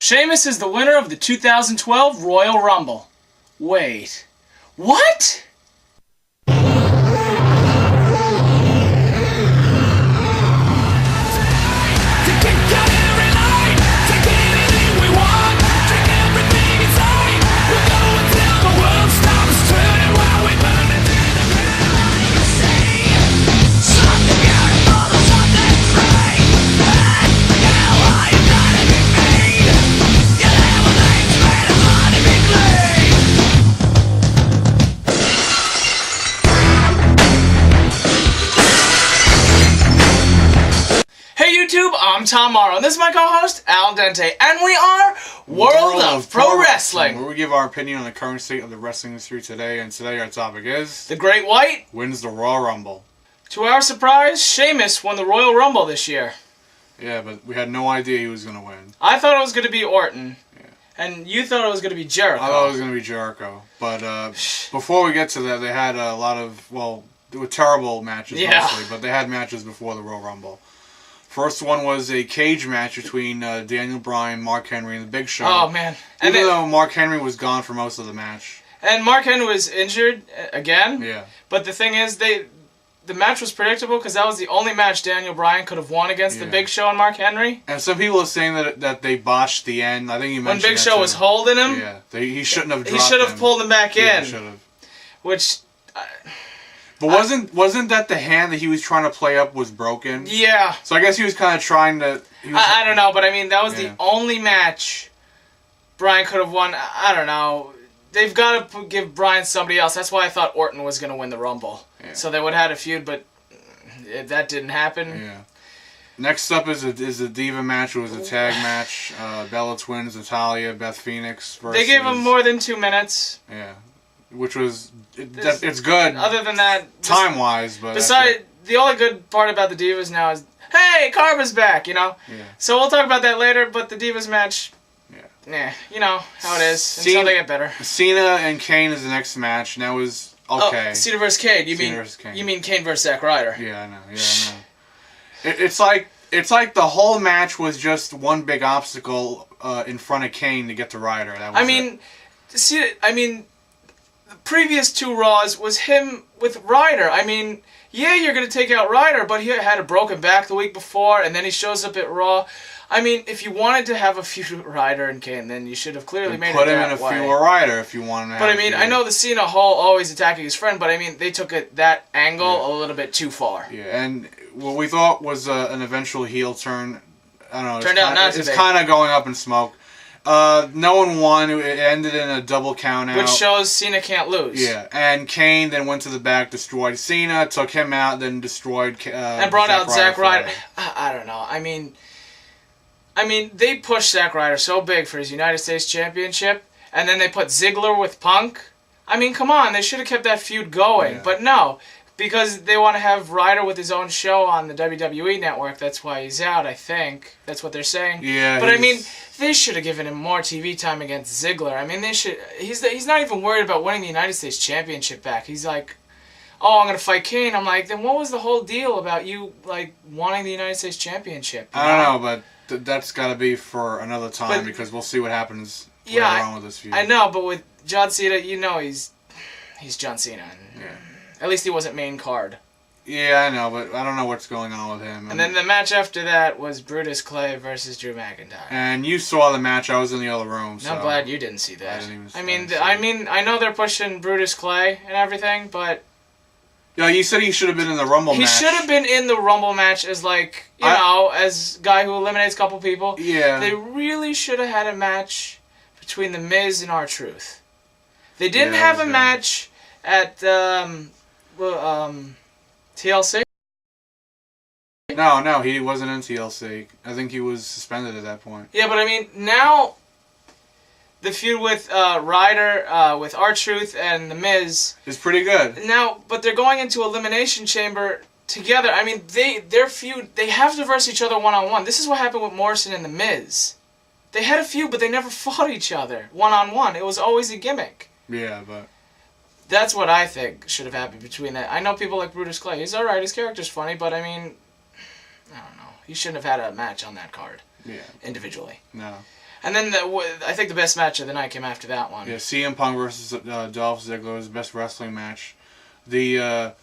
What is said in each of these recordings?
Sheamus is the winner of the 2012 Royal Rumble. Wait, what? I'm Tom Morrow, and this is my co-host, Al Dente, and we are World of Pro Wrestling, where we give our opinion on the current state of the wrestling industry today, and today our topic is... The Great White wins the Royal Rumble. To our surprise, Sheamus won the Royal Rumble this year. Yeah, but we had no idea he was going to win. I thought it was going to be Orton, yeah. And you thought it was going to be Jericho. I thought it was going to be Jericho, but before we get to that, they had a lot of, they were terrible matches mostly, but they had matches before the Royal Rumble. First one was a cage match between Daniel Bryan, Mark Henry, and The Big Show. Oh, man. Even though Mark Henry was gone for most of the match. And Mark Henry was injured again. Yeah. But the thing is, the match was predictable because that was the only match Daniel Bryan could have won against The Big Show and Mark Henry. And some people are saying that they botched the end. I think you mentioned when Big Show was holding him. Yeah. He shouldn't have dropped him. He should have pulled him back in. He should have. Which... But wasn't that the hand that he was trying to play up was broken? Yeah. So I guess he was kind of trying to... I don't know, but I mean, that was the only match Bryan could have won. I don't know. They've got to give Bryan somebody else. That's why I thought Orton was going to win the Rumble. Yeah. So they would have had a feud, but that didn't happen. Yeah. Next up is a Diva match. It was a tag match. Bella Twins, Natalya, Beth Phoenix versus... They gave them more than 2 minutes. Yeah. Which was... it's good. Other than that... Time-wise, but... Besides, the only good part about the Divas now is, hey, Carva's back, you know? Yeah. So we'll talk about that later, but the Divas match... Yeah. You know how it is. Until they get better. Cena and Kane is the next match, and that was okay. Oh, Cena vs. Kane. You mean Kane vs. Zack Ryder. Yeah, I know. Yeah, I know. It's like the whole match was just one big obstacle in front of Kane to get to Ryder. That was the previous 2 Raws was him with Ryder. I mean, yeah, you're going to take out Ryder, but he had a broken back the week before, and then he shows up at Raw. I mean, if you wanted to have a feud with Ryder and Kane, then you should have clearly made it that way. Put him in a feud with Ryder if you wanted to have But I mean, I know the Cena Hall always attacking his friend, but I mean, they took that angle a little bit too far. Yeah, and what we thought was an eventual heel turn, I don't know. Turned out not to be. It's kind of going up in smoke. No one won. It ended in a double count out. Which shows Cena can't lose. Yeah, and Kane then went to the back, destroyed Cena, took him out, then destroyed and brought out Zack Ryder. I don't know. I mean, they pushed Zack Ryder so big for his United States Championship, and then they put Ziggler with Punk. I mean, come on, they should have kept that feud going. Yeah. But no, because they want to have Ryder with his own show on the WWE Network. That's why he's out, I think. That's what they're saying. Yeah. But I mean, they should have given him more TV time against Ziggler. I mean, they should. He's not even worried about winning the United States Championship back. He's like, oh, I'm going to fight Kane. I'm like, then what was the whole deal about you, like, wanting the United States Championship? I don't know, but that's got to be for another time because we'll see what happens later on with this feud. I know, but with John Cena, you know he's John Cena. And at least he wasn't main card. Yeah, I know, but I don't know what's going on with him. And then the match after that was Brutus Clay versus Drew McIntyre. And you saw the match. I was in the other room. So I'm glad you didn't see that. I didn't even I mean, I know they're pushing Brutus Clay and everything, but... Yeah, you said he should have been in the Rumble match. He should have been in the Rumble match as, like, as guy who eliminates a couple people. Yeah. They really should have had a match between The Miz and R-Truth. They didn't have a match at TLC. No, he wasn't in TLC. I think he was suspended at that point. Yeah, but I mean, now the feud with Ryder, with R-Truth and The Miz is pretty good. Now, but they're going into Elimination Chamber together. I mean, their feud, they have to verse each other one-on-one. This is what happened with Morrison and The Miz. They had a feud, but they never fought each other one-on-one. It was always a gimmick. Yeah, but... That's what I think should have happened between that. I know people like Brutus Clay. He's alright, his character's funny, but I mean, I don't know. He shouldn't have had a match on that card. Yeah. Individually. No. And then I think the best match of the night came after that one. Yeah, CM Punk versus Dolph Ziggler was the best wrestling match. The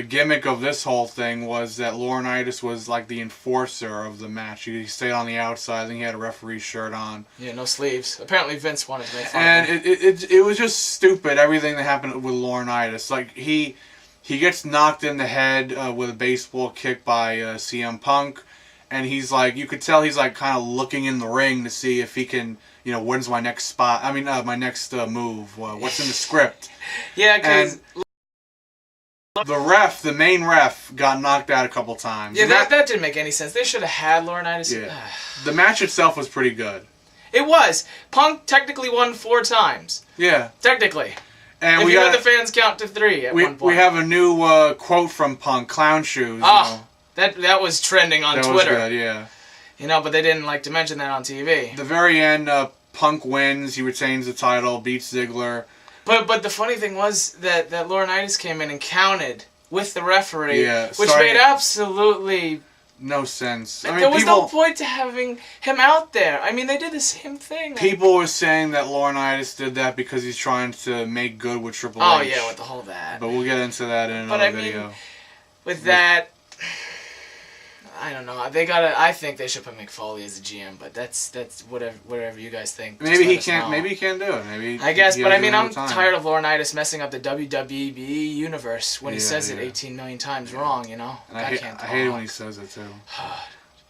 gimmick of this whole thing was that Laurinaitis was like the enforcer of the match. He stayed on the outside. I think he had a referee's shirt on. Yeah, no sleeves. Apparently Vince wanted to make fun of him. And it was just stupid, everything that happened with Laurinaitis. Like, he gets knocked in the head with a baseball kick by CM Punk. And he's like, you could tell he's like kind of looking in the ring to see if he can, when's my next spot? I mean, my next move. What's in the script? Yeah, because the main ref, got knocked out a couple times. Yeah, that didn't make any sense. They should have had Laurinaitis. Yeah. The match itself was pretty good. It was. Punk technically won 4 times. Yeah. Technically. And if you let the fans count to 3 at one point. We have a new quote from Punk, clown shoes. Oh. That was trending on Twitter. That was good, yeah. But they didn't like to mention that on TV. The very end, Punk wins. He retains the title, beats Ziggler. But the funny thing was that Laurinaitis came in and counted with the referee, which made absolutely no sense. I mean, there was no point to having him out there. I mean, they did the same thing. People were saying that Laurinaitis did that because he's trying to make good with Triple H. Oh yeah, with the whole that. But we'll get into that in another video. Mean, with that. I don't know. I think they should put Mick Foley as a GM, but that's whatever you guys think. Maybe he can't. Maybe he can't do it. Maybe I guess, but I mean, I'm tired of Laurinaitis messing up the WWE universe when he says it 18 million times wrong. And I hate it when he says it too.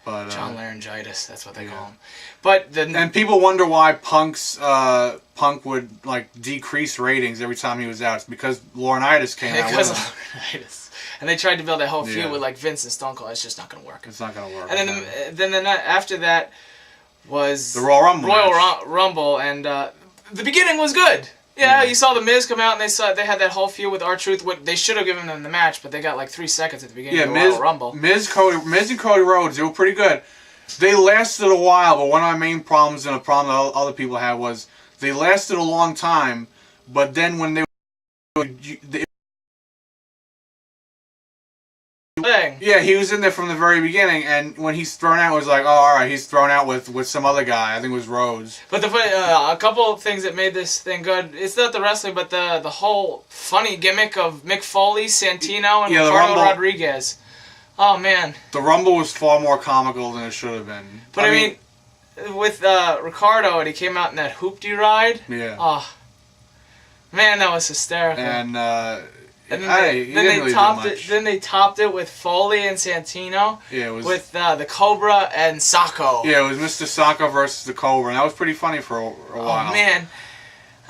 But John Laryngitis, that's what they call him. But and people wonder why Punk would decrease ratings every time he was out. It's because Laurinaitis came out. Because of Laurinaitis. And they tried to build that whole feud with Vince and Stone Cold. It's just not going to work. It's not going to work. And then after that was the Royal Rumble, and the beginning was good. Yeah, you saw the Miz come out, and they had that whole feud with R-Truth. They should have given them the match, but they got 3 seconds at the beginning of the Royal Rumble. Miz and Cody Rhodes, they were pretty good. They lasted a while, but one of my main problems and a problem that other people had was they lasted a long time, but then when they yeah, he was in there from the very beginning, and when he's thrown out, it was like, oh, all right, he's thrown out with some other guy. I think it was Rhodes. But a couple of things that made this thing good, it's not the wrestling, but the whole funny gimmick of Mick Foley, Santino, and Ricardo Rodriguez. Oh, man. The Rumble was far more comical than it should have been. But I mean with Ricardo, and he came out in that hoopty ride. Yeah. Oh, man, that was hysterical. And then they topped it with Foley and Santino. Yeah, it was with the Cobra and Sacco. Yeah, it was Mr. Sacco versus the Cobra, and that was pretty funny for a while. Oh man,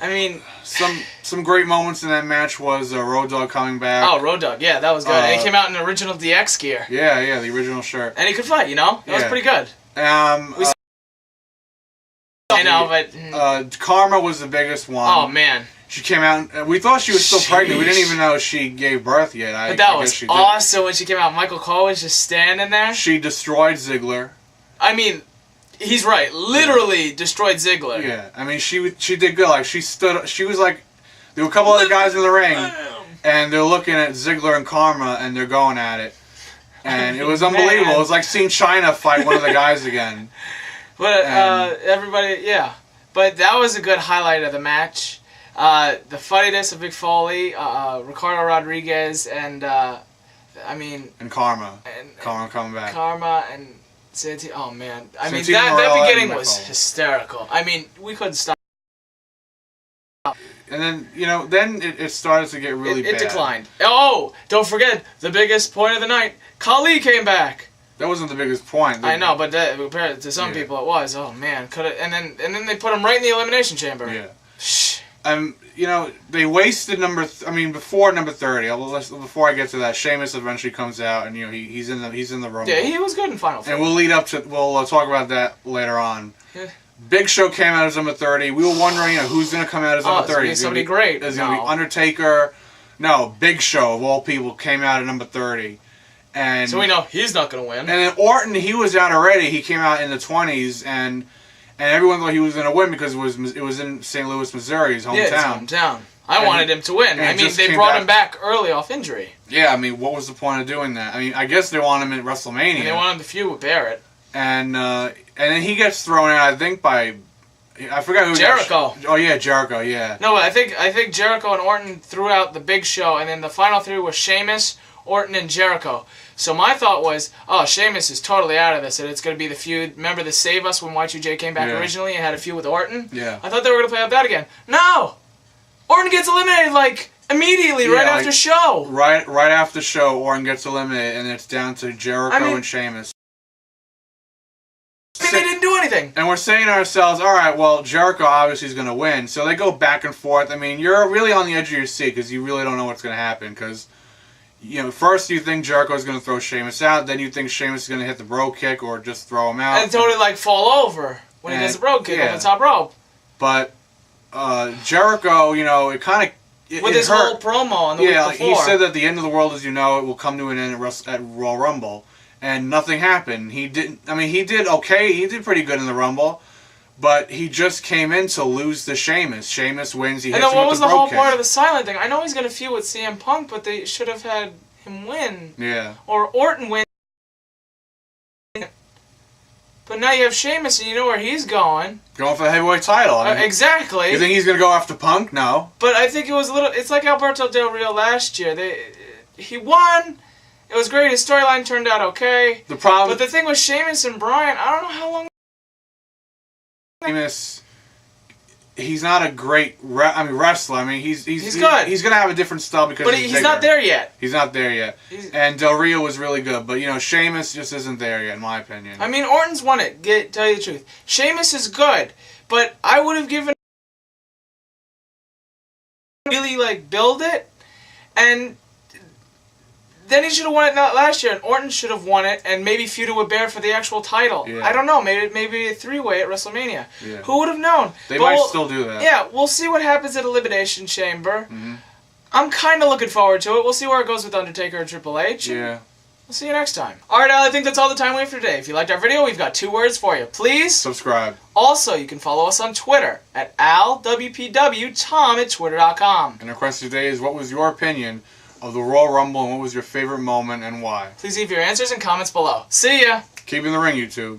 I mean, some great moments in that match was Road Dogg coming back. Oh, Road Dogg, yeah, that was good. And he came out in the original DX gear. Yeah, the original shirt. And he could fight, that was pretty good. I know, but Karma was the biggest one. Oh man. She came out, and we thought she was still pregnant. We didn't even know she gave birth yet. But that was awesome when she came out. Michael Cole was just standing there. She destroyed Ziggler. I mean, he's right. Literally destroyed Ziggler. Yeah, I mean, she did good. She was like, there were a couple other guys in the ring, and they're looking at Ziggler and Karma, and they're going at it. And it was unbelievable. Man. It was like seeing Chyna fight one of the guys again. But everybody, yeah. But that was a good highlight of the match. The funniness of Mick Foley, Ricardo Rodriguez, and and Karma. Karma coming back. Karma and Santino. Oh man, I mean that beginning was hysterical. I mean, we couldn't stop. And then then it started to get really bad. It declined. Oh, don't forget the biggest point of the night. Khali came back. That wasn't the biggest point. I know, but to some people it was. Oh man, and then they put him right in the elimination chamber. Yeah. They wasted before number 30. Before I get to that, Sheamus eventually comes out, and he's in the Rumble. Yeah, he was good in Final Four. And we'll talk about that later on. Yeah. Big Show came out as number 30. We were wondering, who's going to come out as number 30? Is somebody great? Is it going to be Undertaker? No, Big Show of all people came out at number 30. And so we know he's not going to win. And then Orton, he was out already. He came out in the 20s, and everyone thought he was going to win because it was in St. Louis, Missouri, his hometown. Yeah, his hometown. I wanted him to win. I mean, they brought him back early off injury. Yeah, I mean, what was the point of doing that? I mean, I guess they want him at WrestleMania. And they want him to feud with Barrett. and then he gets thrown out. I think by I forgot who. Jericho. Oh yeah, Jericho. Yeah. No, I think Jericho and Orton threw out the Big Show, and then the final three were Sheamus, Orton, and Jericho. So my thought was, oh, Sheamus is totally out of this, and it's going to be the feud. Remember the Save Us when Y2J came back originally and had a feud with Orton? Yeah. I thought they were going to play up that again. No! Orton gets eliminated, like, immediately, right after show. Right after show, Orton gets eliminated, and it's down to Jericho and Sheamus. I mean, they didn't do anything. And we're saying to ourselves, all right, well, Jericho obviously is going to win. So they go back and forth. I mean, you're really on the edge of your seat because you really don't know what's going to happen because... You know, first you think Jericho's going to throw Sheamus out, then you think Sheamus is going to hit the bro kick or just throw him out. And totally, like, fall over when he does the bro kick on the top rope. But Jericho, you know, it kind of... With his whole promo on the week before. He said that the end of the world as you know it will come to an end at Royal Rumble. And nothing happened. He didn't... I mean, he did okay. He did pretty good in the Rumble. But he just came in to lose to Sheamus. Sheamus wins. He hits him with the bro kick. And then what was the whole part of the silent thing? I know he's going to feud with CM Punk, but they should have had him win. Yeah. Or Orton win. But now you have Sheamus, and you know where he's going. Going for the heavyweight title. I mean, exactly. You think he's going to go after Punk? No. But I think it was a little... It's like Alberto Del Rio last year. He won. It was great. His storyline turned out okay. The problem... But the thing with Sheamus and Bryan, I don't know how long... Sheamus, he's not a great wrestler. I mean, he's good. He's going to have a different style because but he's not there yet. He's not there yet. And Del Rio was really good. But, you know, Sheamus just isn't there yet, in my opinion. I mean, Orton's won it, tell you the truth. Sheamus is good. But I would have given... Really, like, build it. And... Then he should have won it last year, and Orton should have won it, and maybe feuded with Bear for the actual title. Yeah. I don't know, maybe a three-way at WrestleMania. Yeah. Who would have known? They might still do that. Yeah, we'll see what happens at Elimination Chamber. Mm-hmm. I'm kind of looking forward to it. We'll see where it goes with Undertaker and Triple H. Yeah. We'll see you next time. Alright, Al, I think that's all the time we have for today. If you liked our video, we've got 2 words for you. Please... subscribe. Also, you can follow us on Twitter at AlWPW, Tom at Twitter.com. And the question today is, what was your opinion of the Royal Rumble, and what was your favorite moment and why? Please leave your answers and comments below. See ya! Keep in the ring, YouTube.